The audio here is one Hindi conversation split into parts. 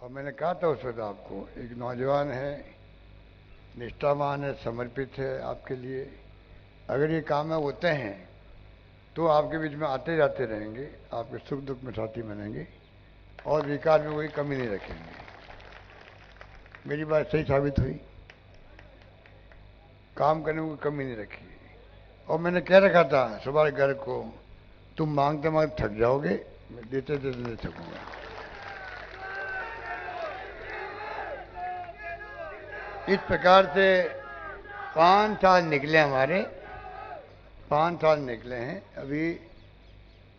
और मैंने कहा था उस वक्त आपको, एक नौजवान है, निष्ठावान है, समर्पित है आपके लिए। अगर ये काम में होते हैं तो आपके बीच में आते जाते रहेंगे, आपके सुख दुख में साथी बनेंगे और विकास में कोई कमी नहीं रखेंगे। मेरी बात सही साबित हुई, काम करने में कोई कमी नहीं रखी। और मैंने कह रखा था सुबह घर को, तुम मांगते मांगते थक जाओगे, मैं देते देते नहीं थकूंगा। इस प्रकार से 5 साल निकले हमारे, 5 साल निकले हैं। अभी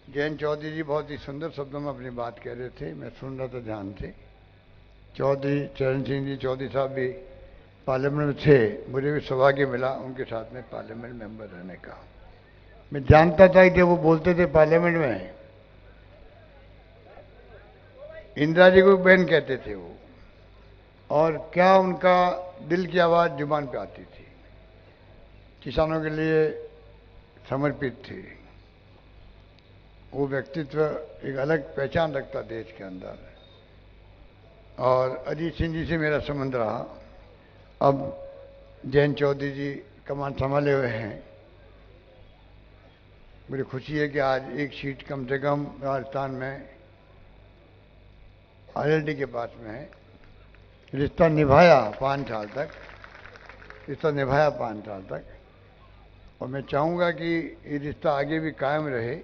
जयंत चौधरी जी बहुत ही सुंदर शब्दों में अपनी बात कह रहे थे, मैं सुन रहा था ध्यान से। चौधरी चरण सिंह जी चौधरी साहब भी पार्लियामेंट में थे, मुझे भी सौभाग्य मिला उनके साथ में पार्लियामेंट मेंबर रहने का। मैं जानता था कि वो बोलते थे पार्लियामेंट में, इंदिरा जी को बहन कहते थे वो, और क्या उनका दिल की आवाज जुबान पे आती थी। किसानों के लिए समर्पित थे वो व्यक्तित्व, एक अलग पहचान रखता देश के अंदर। और अजीत सिंह जी से मेरा संबंध रहा। अब जयंत चौधरी जी कमान संभाले हुए हैं। मुझे खुशी है कि आज एक सीट कम से कम राजस्थान में आरएलडी के पास में है। रिश्ता निभाया 5 साल तक, रिश्ता निभाया 5 साल तक, और मैं चाहूँगा कि ये रिश्ता आगे भी कायम रहे,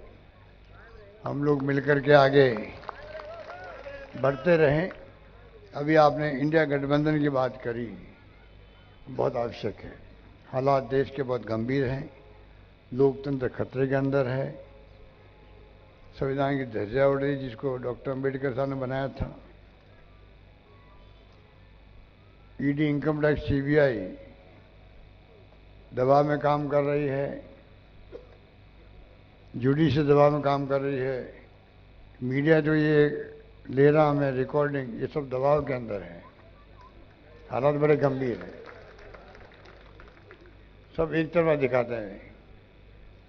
हम लोग मिलकर के आगे बढ़ते रहें। अभी आपने इंडिया गठबंधन की बात करी, बहुत आवश्यक है। हालात देश के बहुत गंभीर हैं, लोकतंत्र खतरे के अंदर है, संविधान की धज्जियां उड़ रही जिसको डॉक्टर अम्बेडकर साहब ने बनाया था। ईडी, इनकम टैक्स, सीबीआई दबाव में काम कर रही है, जुडिशल दबाव में काम कर रही है, मीडिया जो ये ले रहा हमें रिकॉर्डिंग, ये सब दबाव के अंदर है। हालात बड़े गंभीर है, सब एक तरफा दिखाते हैं।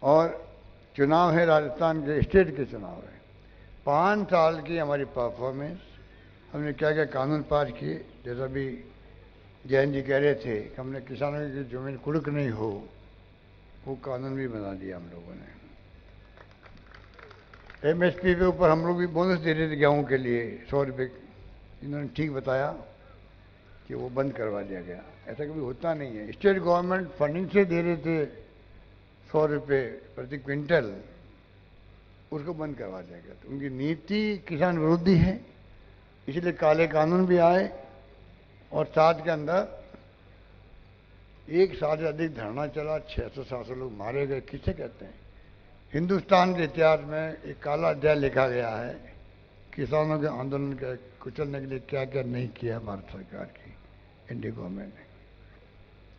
और चुनाव है राजस्थान के, स्टेट के चुनाव है। 5 साल की हमारी परफॉर्मेंस, हमने क्या क्या कानून पास किए, जैसा भी जैन जी कह रहे थे कि हमने किसानों की जमीन कुड़क नहीं हो, वो कानून भी बना दिया हम लोगों ने। एमएसपी के ऊपर हम लोग भी बोनस दे रहे थे गेहूँ के लिए 100 रुपये, इन्होंने ठीक बताया कि वो बंद करवा दिया गया। ऐसा कभी होता नहीं है। स्टेट गवर्नमेंट फंडिंग से दे रहे थे 100 रुपये प्रति क्विंटल, उसको बंद करवा दिया गया। तो उनकी नीति किसान विरोधी है, इसलिए काले कानून भी आए। और साथ के अंदर 1 साल से अधिक धरना चला, 600-700 लोग मारे गए। किसे कहते हैं? हिंदुस्तान के इतिहास में एक काला अध्याय लिखा गया है, किसानों के आंदोलन के कुचलने के लिए क्या क्या नहीं किया भारत सरकार की, इंडिया गवर्नमेंट ने।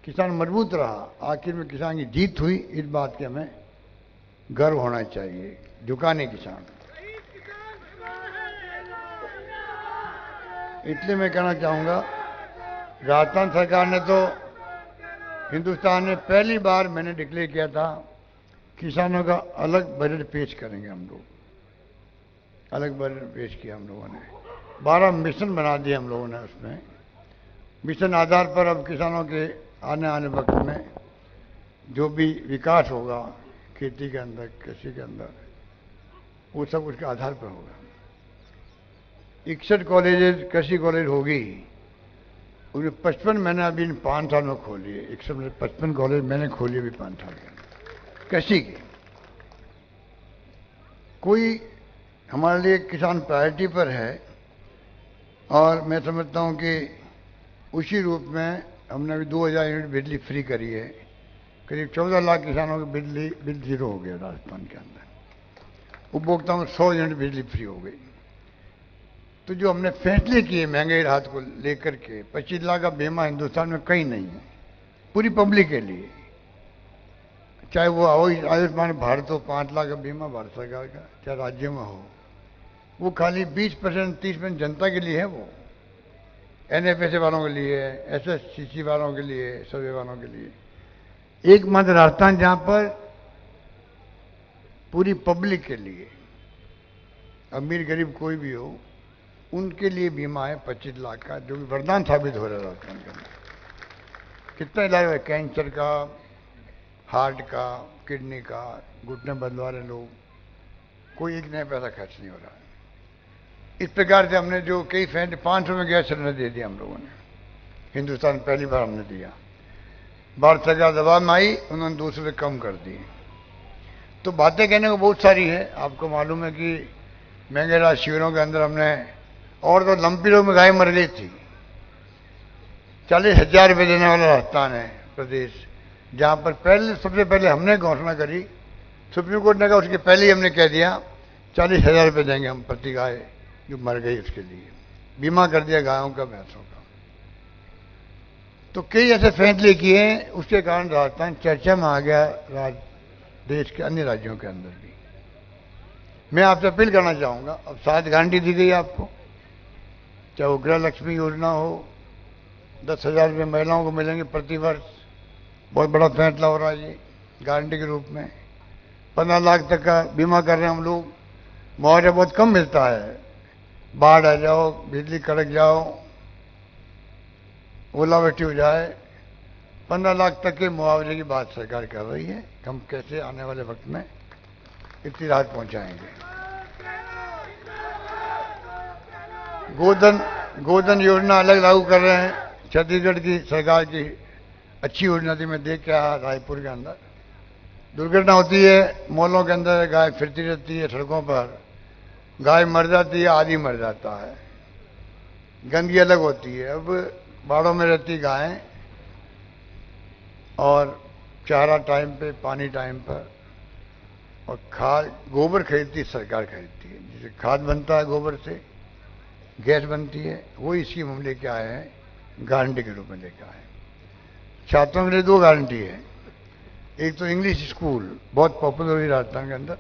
किसान मजबूत रहा, आखिर में किसान की जीत हुई, इस बात के हमें गर्व होना चाहिए। झुका नहीं किसान। इसलिए मैं कहना चाहूंगा, राजस्थान सरकार ने तो, हिंदुस्तान ने पहली बार मैंने डिक्लेयर किया था किसानों का अलग बजट पेश करेंगे हम लोग। अलग बजट पेश किया हम लोगों ने, 12 मिशन बना दिए हम लोगों ने। उसमें मिशन आधार पर अब किसानों के आने वक्त में जो भी विकास होगा खेती के अंदर, कृषि के अंदर, वो सब उसके आधार पर होगा। 61 कॉलेजेस कृषि कॉलेज होगी, उन्हें 55 मैंने अभी इन 5 साल में खोली है। 61 में 55 कॉलेज मैंने खोली अभी 5 साल के अंदर कृषि के। कोई हमारे लिए किसान प्रायोरिटी पर है, और मैं समझता हूं कि उसी रूप में हमने अभी 2000 यूनिट बिजली फ्री करी है। करीब 14 लाख किसानों की बिजली बिल जीरो हो गया राजस्थान के अंदर। उपभोक्ताओं में 100 यूनिट बिजली फ्री हो गई। तो जो हमने फैसले किए महंगाई राहत को लेकर के, 25 लाख का बीमा हिंदुस्तान में कहीं नहीं है पूरी पब्लिक के लिए। चाहे वो आयुष्मान भारत हो, 5 लाख का बीमा भारत सरकार का, चाहे राज्य में हो, वो खाली 20% 30% जनता के लिए है। वो एनएफएसए वालों के लिए, एसएससीसी वालों के लिए, सर्वे वालों के लिए। एकमात्र राजस्थान जहां पर पूरी पब्लिक के लिए, अमीर गरीब कोई भी हो, उनके लिए बीमा है 25 लाख का, जो कि वरदान साबित हो रहा था उनके अंदर। कितना इलाज है, कैंसर का, हार्ट का, किडनी का, घुटने बदलवा रहे लोग, कोई एक नया पैसा खर्च नहीं हो रहा है। इस प्रकार से हमने जो कई फैसले, 500 में गैस सिलेंडर दे दिया हम लोगों ने, हिंदुस्तान पहली बार हमने दिया। भारत सरकार दबाव में आई, उन्होंने 200 रुपये कम कर दिए। तो बातें कहने को बहुत सारी है। आपको मालूम है कि महंगे शिविरों के अंदर हमने, और तो लंपी रोग में गाय मर गई थी, 40,000 रुपये देने वाला राजस्थान है प्रदेश, जहां पर पहले सबसे पहले हमने घोषणा करी, सुप्रीम कोर्ट ने कहा उसके पहले ही हमने कह दिया 40,000 रुपये देंगे हम प्रति गाय जो मर गई, उसके लिए बीमा कर दिया गायों का, भैंसों का। तो कई ऐसे फैसले किए हैं, उसके कारण राजस्थान चर्चा में आ गया देश के अन्य राज्यों के अंदर भी। मैं आपसे अपील करना चाहूंगा, अब 7 गारंटी दी गई आपको, चाहे वो गृह लक्ष्मी योजना हो, 10,000 रुपये महिलाओं को मिलेंगे प्रति वर्ष, बहुत बड़ा फैसला हो रहा है ये गारंटी के रूप में। 15 लाख तक का बीमा कर रहे हैं हम लोग। मुआवजा बहुत कम मिलता है, बाढ़ आ जाओ, बिजली कड़क जाओ, ओलावृष्टि हो जाए, 15 लाख तक के मुआवजे की बात सरकार कर रही है। हम कैसे आने वाले वक्त में इतनी राहत पहुंचाएंगे। गोधन योजना अलग लागू कर रहे हैं, छत्तीसगढ़ की सरकार की अच्छी योजना थी, मैं देख के आया रायपुर के अंदर। दुर्घटना होती है मॉलों के अंदर, गाय फिरती रहती है सड़कों पर, गाय मर जाती है, आदि मर जाता है, गंदगी अलग होती है। अब बाड़ों में रहती गायें, और चारा टाइम पे, पानी टाइम पर, और खाद गोबर खरीदती सरकार खरीदती है, जिससे खाद बनता है, गोबर से गैस बनती है। वो इसी हम लेके आए हैं, गारंटी के रूप में लेके आए। छात्रों के लिए 2 गारंटी है। एक तो इंग्लिश स्कूल बहुत पॉपुलर हुई राजस्थान के अंदर,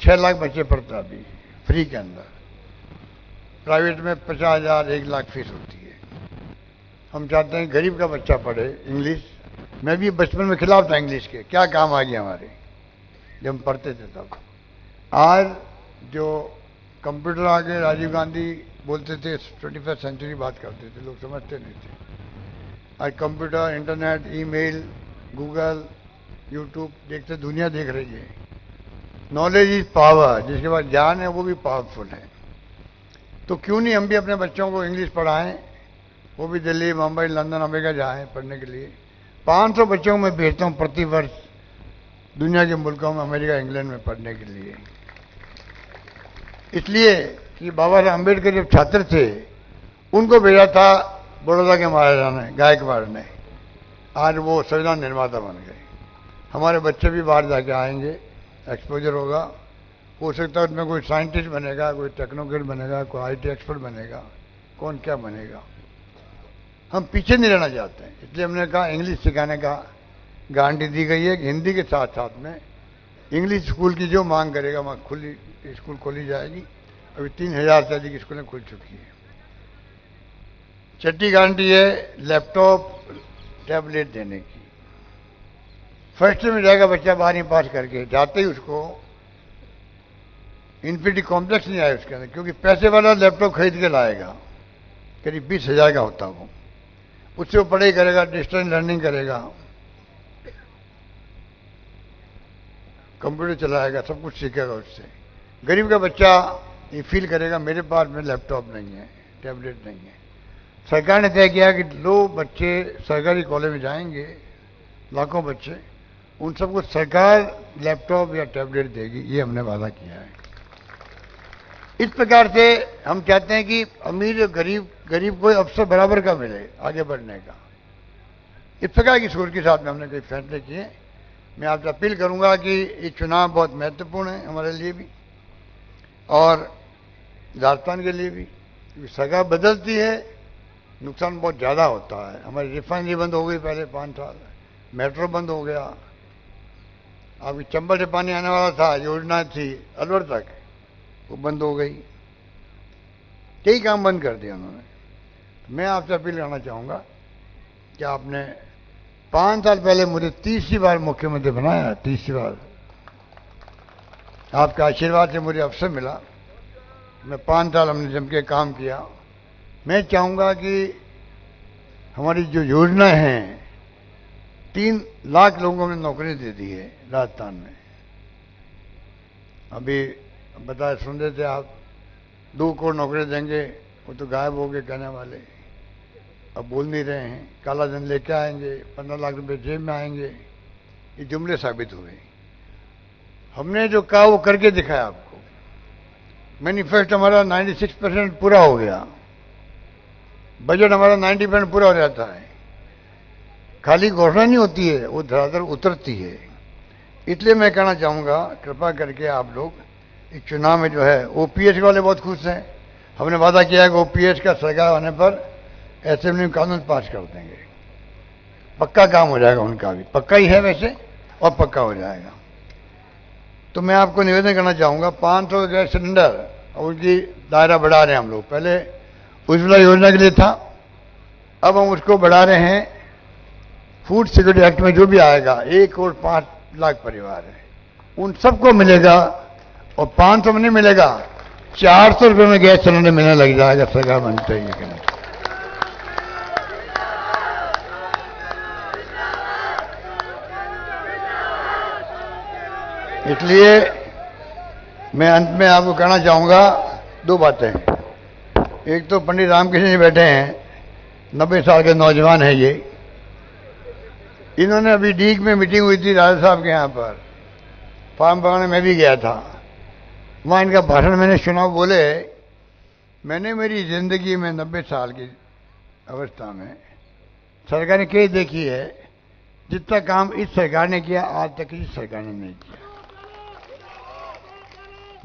6 लाख बच्चे पढ़ते अभी फ्री के अंदर। प्राइवेट में 50,000 1 लाख फीस होती है। हम चाहते हैं गरीब का बच्चा पढ़े इंग्लिश। मैं भी बचपन में खिलाफ था इंग्लिश के, क्या काम आ गया हमारे जब हम पढ़ते थे तब। आज जो कंप्यूटर आ गए, राजीव गांधी बोलते थे 21st सेंचुरी बात करते थे, लोग समझते नहीं थे। आज computer, internet, email, Google, YouTube देखते दुनिया देख रही है। नॉलेज इज पावर, जिसके पास ज्ञान है वो भी पावरफुल है। तो क्यों नहीं हम भी अपने बच्चों को इंग्लिश पढ़ाएं, वो भी दिल्ली, मुंबई, लंदन, अमेरिका जाएं पढ़ने के लिए। 500 बच्चों को मैं भेजता हूं प्रति वर्ष दुनिया के मुल्कों में, अमेरिका, इंग्लैंड में पढ़ने के लिए। इसलिए कि बाबा साहब अम्बेडकर जब छात्र थे, उनको भेजा था बड़ौदा के महाराजा ने, गायकवाड़ ने। आज वो संविधान निर्माता बन गए। हमारे बच्चे भी बाहर जाके आएंगे, एक्सपोजर होगा, हो सकता है उसमें कोई साइंटिस्ट बनेगा, कोई टेक्नोक्रेट बनेगा, कोई IT एक्सपर्ट बनेगा, कौन क्या बनेगा। हम पीछे नहीं रहना चाहते हैं, इसलिए हमने कहा इंग्लिश सिखाने का गारंटी दी गई है कि हिंदी के साथ साथ में इंग्लिश स्कूल की जो मांग करेगा वहाँ खुली स्कूल खोली जाएगी। अभी 3,000 से अधिक स्कूलें खुल चुकी है। छठी गारंटी है लैपटॉप, टैबलेट देने की। फर्स्ट में जाएगा बच्चा 12वीं पास करके, जाते ही उसको इन्फिनिटी कॉम्प्लेक्स नहीं आए उसके अंदर, क्योंकि पैसे वाला लैपटॉप खरीद के लाएगा, करीब 20,000 का होता वो, उससे वो पढ़ाई करेगा, डिस्टेंस लर्निंग करेगा, कंप्यूटर चलाएगा, सब कुछ सीखेगा उससे। गरीब का बच्चा ये फील करेगा मेरे पास में लैपटॉप नहीं है, टैबलेट नहीं है। सरकार ने तय किया कि लो बच्चे सरकारी कॉलेज में जाएंगे, लाखों बच्चे, उन सबको सरकार लैपटॉप या टैबलेट देगी, ये हमने वादा किया है। इस प्रकार से हम चाहते हैं कि अमीर और गरीब को अवसर बराबर का मिले आगे बढ़ने का। इस प्रकार की सोच के साथ में हमने कई फैसले किए। मैं आपसे अपील करूंगा कि ये चुनाव बहुत महत्वपूर्ण है हमारे लिए भी और राजस्थान के लिए भी, क्योंकि सरकार बदलती है, नुकसान बहुत ज़्यादा होता है। हमारी रिफाइनरी बंद हो गई पहले 5 साल, मेट्रो बंद हो गया, अभी चंबल से पानी आने वाला था, योजना थी अलवर तक, वो बंद हो गई। कई काम बंद कर दिया उन्होंने। मैं आपसे अपील करना चाहूँगा कि आपने 5 साल पहले मुझे 30वीं बार मुख्यमंत्री बनाया, 30वीं बार आपके आशीर्वाद से मुझे अवसर मिला मैं 5 साल हमने जम के काम किया। मैं चाहूँगा कि हमारी जो योजना है 3 लाख लोगों को हमने नौकरी दे दी है राजस्थान में। अभी बताए सुन रहे थे आप 2 करोड़ नौकरी देंगे, वो तो गायब हो गए कहने वाले, अब बोल नहीं रहे हैं। काला धन लेके आएंगे, 15 लाख रुपए जेब में आएंगे, ये जुमले साबित हुए। हमने जो कहा वो करके दिखाया आपको। मैनिफेस्टो हमारा 96% पूरा हो गया, बजट हमारा 90% पूरा हो जाता है। खाली घोषणा नहीं होती है, वो धरातल उतरती है। इसलिए मैं कहना चाहूँगा कृपा करके आप लोग इस चुनाव में जो है, ओपीएस वाले बहुत खुश हैं। हमने वादा किया है कि ओपीएस का सरकार आने पर असेंबली में कानून पास कर देंगे, पक्का काम हो जाएगा उनका भी, पक्का ही है वैसे, और पक्का हो जाएगा। तो मैं आपको निवेदन करना चाहूँगा 500 गैस सिलेंडर और उनकी दायरा बढ़ा रहे हैं हम लोग। पहले उज्ज्वला योजना के लिए था, अब हम उसको बढ़ा रहे हैं। फूड सिक्योरिटी एक्ट में जो भी आएगा 1 करोड़ 5 लाख परिवार है, उन सबको मिलेगा। और 500 में नहीं मिलेगा, 400 रुपये में गैस सिलेंडर मिलने लग जाएगा सरकार बनते ही। इसलिए मैं अंत में आपको कहना चाहूँगा 2 बातें। एक तो पंडित रामकृष्ण जी बैठे हैं, 90 साल के नौजवान हैं ये। इन्होंने अभी डीग में मीटिंग हुई थी राजा साहब के यहाँ पर, फार्म बनाने में भी गया था। वहाँ इनका भाषण मैंने सुना। बोले मैंने मेरी जिंदगी में 90 साल की अवस्था में सरकार ने कई देखी है, जितना काम इस सरकार ने किया आज तक किसी सरकार ने नहीं किया।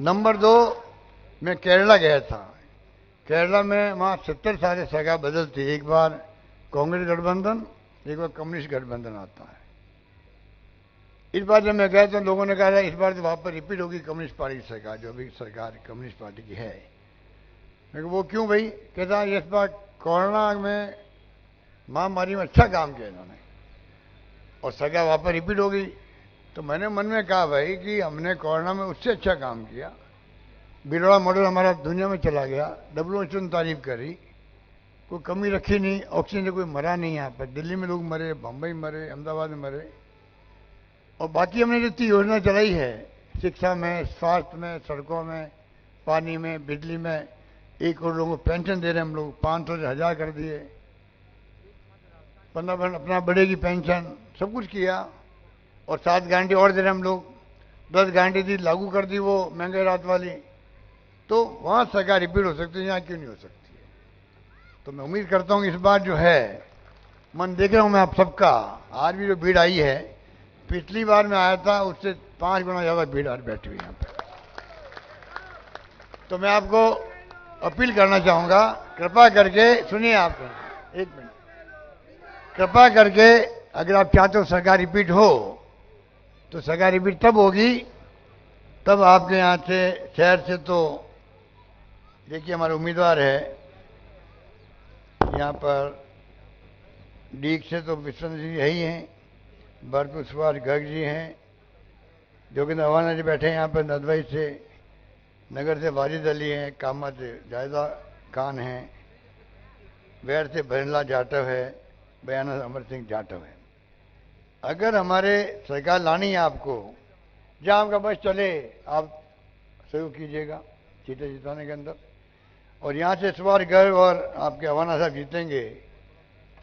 नंबर 2, मैं केरला गया था। केरला में वहाँ 70 साल से सरकार बदलती, एक बार कांग्रेस गठबंधन, एक बार कम्युनिस्ट गठबंधन आता है। इस बार जब मैं गया तो लोगों ने कहा इस बार तो वहाँ पर रिपीट होगी कम्युनिस्ट पार्टी की सरकार, जो अभी सरकार कम्युनिस्ट पार्टी की है। मैं वो क्यों भाई? कहता इस बार कोरोना में महामारी में अच्छा काम किया इन्होंने और सरकार वहाँ पर रिपीट होगी। तो मैंने मन में कहा भाई कि हमने कोरोना में उससे अच्छा काम किया, बिरला मॉडल हमारा दुनिया में चला गया, WHO ने तारीफ करी, कोई कमी रखी नहीं, ऑक्सीजन से कोई मरा नहीं। यहाँ पर दिल्ली में लोग मरे, बम्बई मरे, अहमदाबाद में मरे। और बाकी हमने जितनी योजना चलाई है, शिक्षा में, स्वास्थ्य में, सड़कों में, पानी में, बिजली में, 1 करोड़ लोगों को पेंशन दे रहे हैं हम लोग, 500 से 1000 कर दिए, 15% अपना बढ़ेगी पेंशन, सब कुछ किया। और 7 गारंटी और दे रहे हम लोग, 10 गारंटी दी, लागू कर दी वो महंगाई राहत वाली। तो वहाँ सरकार रिपीट हो सकती है, यहाँ क्यों नहीं हो सकती है? तो मैं उम्मीद करता हूँ इस बार जो है, मन देख रहा हूँ मैं आप सबका, आज भी जो भीड़ आई है, पिछली बार मैं आया था उससे 5 गुना ज़्यादा भीड़ आज बैठी हुई यहाँ पर। तो मैं आपको अपील करना चाहूँगा, कृपा करके सुनिए, आप 1 मिनट, कृपा करके अगर आप चाहते हो सरकार रिपीट हो तो सरकार रिपीट तब होगी तब आपके यहाँ से, शहर से, तो देखिए हमारे उम्मीदवार है यहाँ पर डीग से तो विश्वनाथ जी यही हैं, भरतपुर सुभाष गर्ग जी हैं, जोगिंदर अवाना जी बैठे हैं यहाँ पर नदवाई से, नगर से वाजिद अली हैं, कामा से जायदा खान हैं, बैर से भरला जाटव है, बयाना अमर सिंह जाटव है। अगर हमारे सरकार लानी है आपको, जहाँ आपका बस चले आप सहयोग कीजिएगा सीटें जिताने के अंदर, और यहाँ से सुभाष गर्ग और आपके अवाना साहब जीतेंगे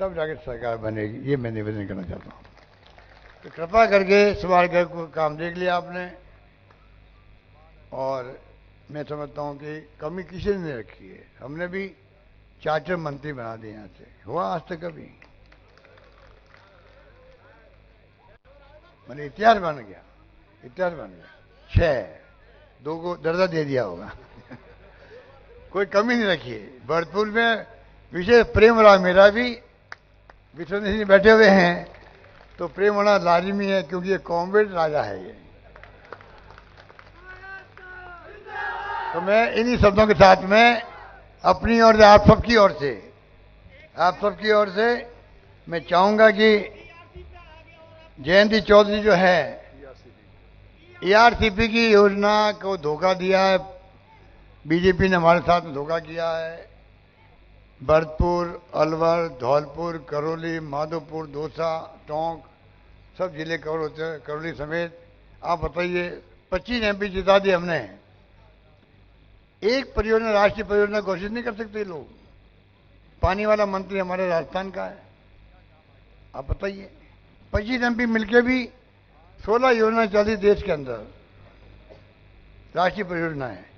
तब जाकर सरकार बनेगी। ये मैं निवेदन करना चाहता हूँ। तो कृपा करके सुभाष गर्ग को काम देख लिया आपने, और मैं समझता हूँ कि कमी किसी ने नहीं रखी है। हमने भी 4 मंत्री बना दिए यहाँ से, हुआ आज तक कभी? मैंने इतिहास बन गया, इतिहास बन गया। 6, 2 को दर्जा दे दिया होगा। कोई कमी नहीं रखी है। भरतपुर में विशेष प्रेम रहा मेरा भी, विश्वनाथ जी बैठे हुए हैं तो प्रेम होना लाजिमी है, क्योंकि ये कॉम्रेड राजा है ये। तो मैं इन्हीं शब्दों के साथ में अपनी ओर से, आप सबकी ओर से, आप सबकी ओर से मैं चाहूंगा कि जयंती चौधरी जो है ERCP की योजना को धोखा दिया है, बीजेपी ने हमारे साथ में धोखा किया है। भरतपुर, अलवर, धौलपुर, करौली, माधोपुर, दौसा, टोंक, सब जिले करौली समेत, आप बताइए 25 एमपी जिता दिए हमने। एक परियोजना राष्ट्रीय परियोजना घोषित नहीं कर सकते लोग। पानी वाला मंत्री हमारे राजस्थान का है, आप बताइए। 25 एमपी मिलके भी 16 योजना चली देश के अंदर, राष्ट्रीय परियोजना है।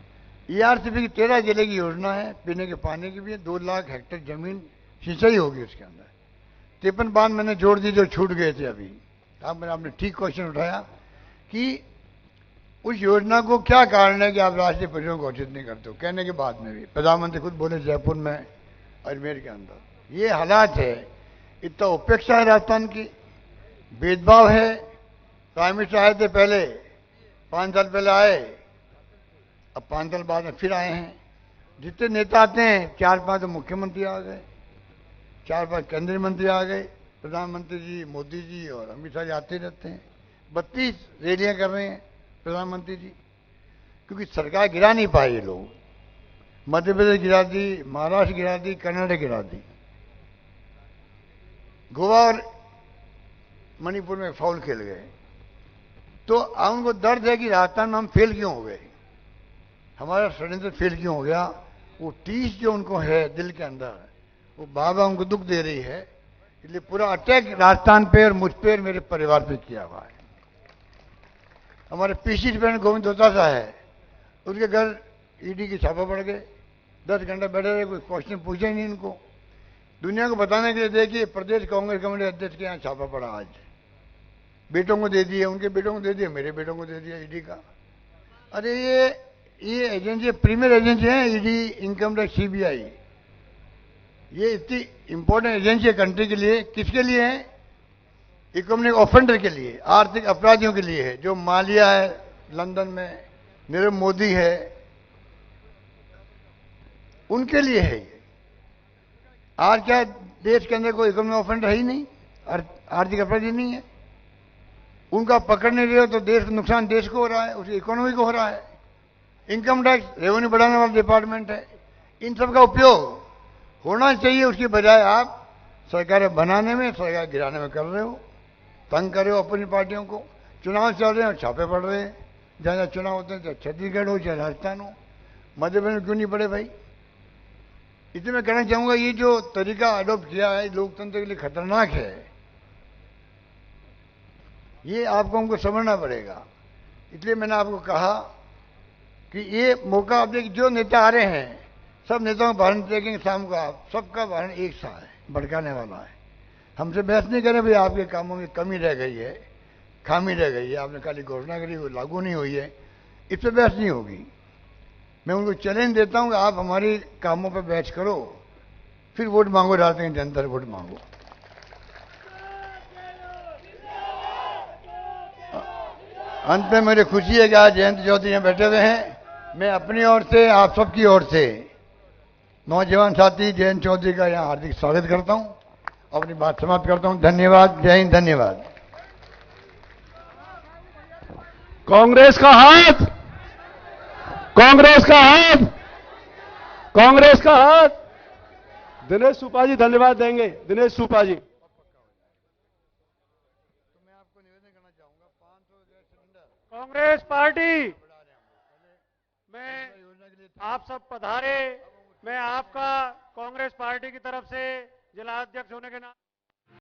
ईआरसीपी की 13 जिले की योजना है, पीने के पानी की भी है। 2 लाख हेक्टेयर जमीन सिंचाई होगी उसके अंदर। 53 बांध मैंने जोड़ दी जो छूट गए थे अभी। आपने ठीक क्वेश्चन उठाया कि उस योजना को क्या कारण है कि आप राष्ट्रीय परियोजना घोषित नहीं करते हो। कहने के बाद में भी प्रधानमंत्री खुद बोले जयपुर में, अजमेर के अंदर। ये हालात है, इतना उपेक्षा है राजस्थान की, भेदभाव है। प्राइम मिनिस्टर आए थे पहले, 5 साल पहले आए, अब 5 साल बाद में फिर आए हैं। जितने नेता आते हैं 4-5 तो मुख्यमंत्री आ गए, 4-5 केंद्रीय मंत्री आ गए, प्रधानमंत्री जी, मोदी जी और अमित शाह जी आते रहते हैं। 32 रैलियां कर रहे हैं प्रधानमंत्री जी, क्योंकि सरकार गिरा नहीं पाए ये लोग। मध्य प्रदेश गिरा दी, महाराष्ट्र गिरा दी, कर्नाटक गिरा दी, गोवा और मणिपुर में फाउल खेल गए। तो उनको दर्द है कि राजस्थान में हम फेल क्यों हो गए, हमारा षड्यंत्र फेल क्यों हो गया। वो टीस जो उनको है दिल के अंदर, वो बाबा उनको दुख दे रही है, इसलिए पूरा अटैक राजस्थान पे और मुझ पे और मेरे परिवार पे किया हुआ है। हमारे पीसी डिपेंडेंट गोविंद दोतासा है, उसके घर ईडी की छापा पड़ गए। 10 घंटे बैठे रहे, कोई क्वेश्चन पूछा ही नहीं इनको। दुनिया को बताने के लिए देखिए प्रदेश कांग्रेस कमेटी अध्यक्ष के यहाँ छापा पड़ा आज। बेटों को दे दिए, उनके बेटों को दे दिए, मेरे बेटों को दे दिया ईडी का। अरे ये एजेंसी प्रीमियर एजेंसी है ईडी, इनकम टैक्स, सीबीआई। ये इतनी इंपॉर्टेंट एजेंसी है कंट्री के लिए। किसके लिए है? इकोनॉमिक ऑफेंडर के लिए, आर्थिक अपराधियों के लिए है। जो मालिया है लंदन में, नीरव मोदी है, उनके लिए है ये। आज क्या देश के अंदर कोई इकोनॉमिक ऑफेंडर है ही नहीं, आर्थिक अपराधी नहीं है। उनका पकड़ नहीं रहे हो तो देश का नुकसान देश को हो रहा है, उसकी इकोनॉमी को हो रहा है। इनकम टैक्स रेवेन्यू बढ़ाने वाला डिपार्टमेंट है। इन सब का उपयोग होना चाहिए, उसकी बजाय आप सरकारें बनाने में, सरकार गिराने में कर रहे हो। तंग कर रहे हो अपनी पार्टियों को। चुनाव चल रहे हैं और छापे पड़ रहे हैं। जहाँ जहाँ चुनाव होते हैं, चाहे छत्तीसगढ़ हो चाहे राजस्थान हो, मध्य प्रदेश में क्यों नहीं पड़े भाई। इसलिए मैं कहना चाहूंगा ये जो तरीका अडॉप्ट किया है लोकतंत्र के लिए खतरनाक है। ये आपको हमको समझना पड़ेगा। इसलिए मैंने आपको कहा कि ये मौका, अब देखिए जो नेता आ रहे हैं, सब नेताओं का भाषण देखेंगे शाम को, आप सबका भाषण एक सा है, भड़काने वाला है। हमसे बहस नहीं करें भाई आपके कामों में कमी रह गई है, खामी रह गई है, आपने खाली घोषणा करी, वो लागू नहीं हुई है, इस पर बहस नहीं होगी। मैं उनको चैलेंज देता हूं कि आप हमारे कामों पर बहस करो, फिर वोट मांगो, रात में जनता से वोट मांगो। अंत में मेरी खुशी है कि आज जयंत चौधरी यहाँ बैठे हुए हैं। मैं अपनी ओर से, आप सबकी ओर से, नौजवान साथी जयंत चौधरी का यहाँ हार्दिक स्वागत करता हूं। अपनी बात समाप्त करता हूं। धन्यवाद। जय हिंद। धन्यवाद। कांग्रेस का हाथ, कांग्रेस का हाथ, कांग्रेस का हाथ। दिनेश सुपा जी धन्यवाद देंगे। दिनेश सुपा जी। कांग्रेस पार्टी में आप सब पधारे। मैं आपका कांग्रेस पार्टी की तरफ से जिला अध्यक्ष होने के नाते